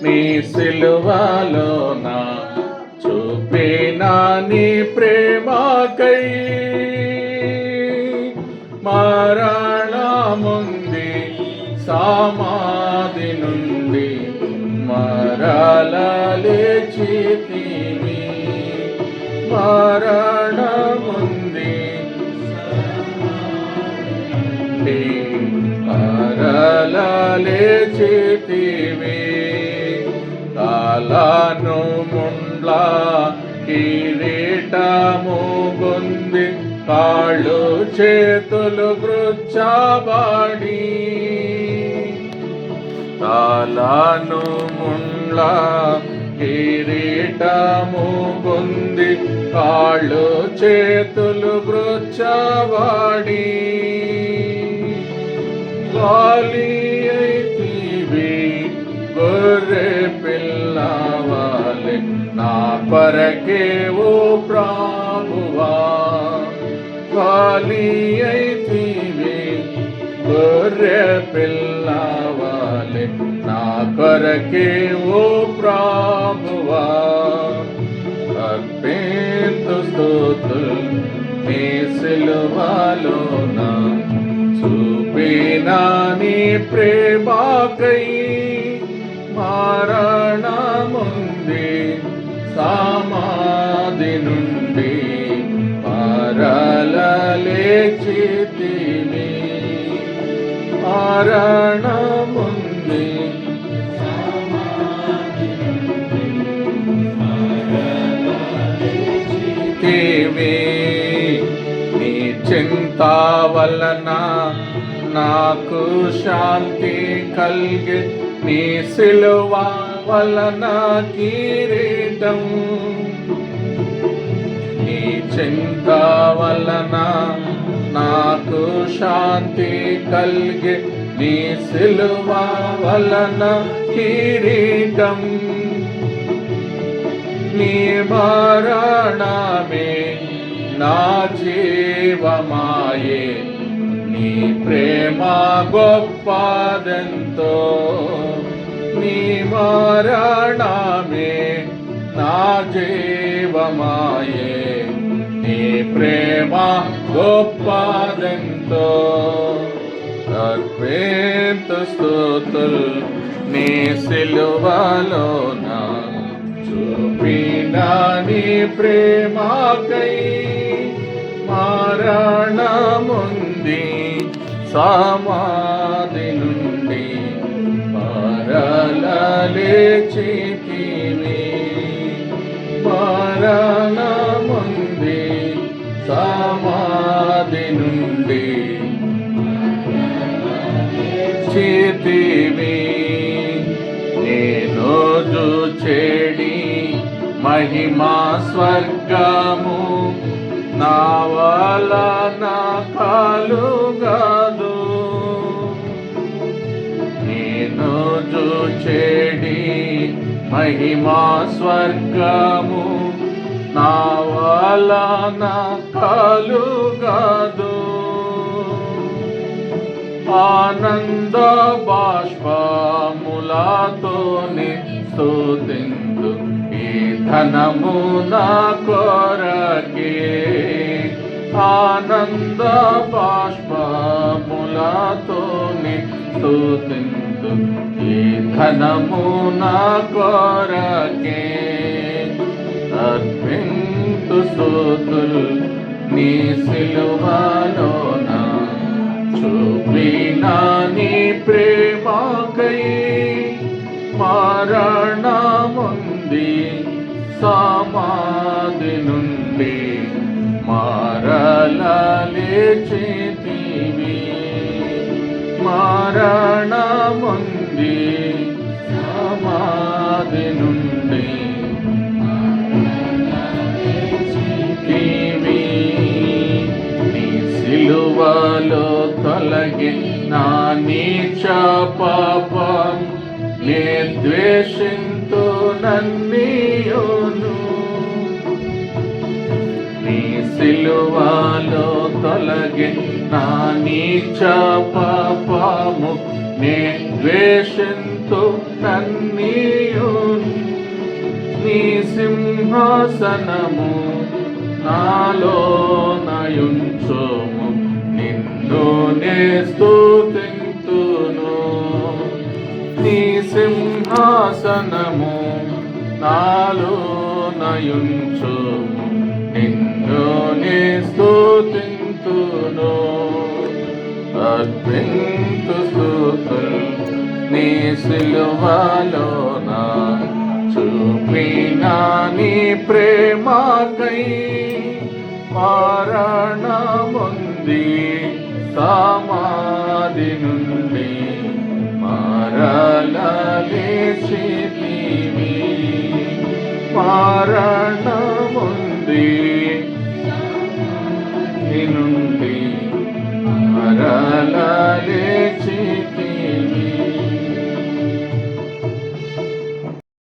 నీ సిలువలోన చూపిన నీ ప్రేమకై మరణముంది సమాధి నుండి మరల లేచితివి మరణముంది మరల లేచితివి కాలను ముండ్ల కిరీటము పొంది కాళ్ళు చేతులు గృచ్చబడి కాలను ముండ్ల కిరీటము పొంది కాళ్ళు చేతులు గృచ్చబడి గాలి అయితివి గొర్రె పిల్లవాలే నా పరకే ఓ ప్రభువా గాలి అయితివి గొర్రె పిల్లవాలే నా కొరకే ఓ ప్రభువా అర్పింతు స్తుతులు నీ సిలువలోన చూపిన నీ ప్రేమకై మరణముంది సమాధి నుండి మరల లేచితివి మరణముంది లేచితివి నీ చింత వలన నాకు శాంతి కలిగే నీ సిలువ వలన కిరీటం నీ చింత వలన నాకు శాంతి కలిగే నీ సిలువ వలన కిరీటం నీ మరణమే నా జీవమాయే నీ ప్రేమ గొప్పదెంతో నీ మరణమే నా జీవమాయే నీ ప్రేమ గొప్పదెంతో అర్పింతు స్తుతులు నీ సిలువలోన చూపిన నీ ప్రేమకై మరణముంది సమాధి నుండి మరల లేచితివి మరణముంది సమాధి నుండి లేచితివి నేను చూచెడి మహిమా స్వర్గము నా వలన కలుగదు నేను చూచెడి మహిమా స్వర్గము నా వలన కలుగదు ఆనంద బాష్పములతోనే స్తుతింతు ఈ ధనము నా కొరకే ఆనంద బాష్పములతోనే స్తుతింతు ఈ ధనము నా కొరకే అర్పింతు స్తుతులు నీ సిలువలోన చూపిన నీ ప్రేమకై మరణముంది సమాధి నుండి మరల లేచితివి మరణముంది సమాధి నుండి నీ సిలువలో తొలగి నా నీచ పాపం నే ద్వేషింతు నన్నీయును నీ సిలువలో తొలగి నా నీచ పాపము నే ద్వేషింతు నన్నీయును సింహాసనము నాలో నయుంచుము, నిన్ను నే స్తుతింతును. నీ సింహాసనము నాలో నయుంచుము, నిన్ను నే స్తుతింతును. అర్పింతు స్తుతులు నీ సిలువలోన చూపిన నీ ప్రేమకై, మరణముంది సమాధి నుండి మరల లేచితివి. మరణముంది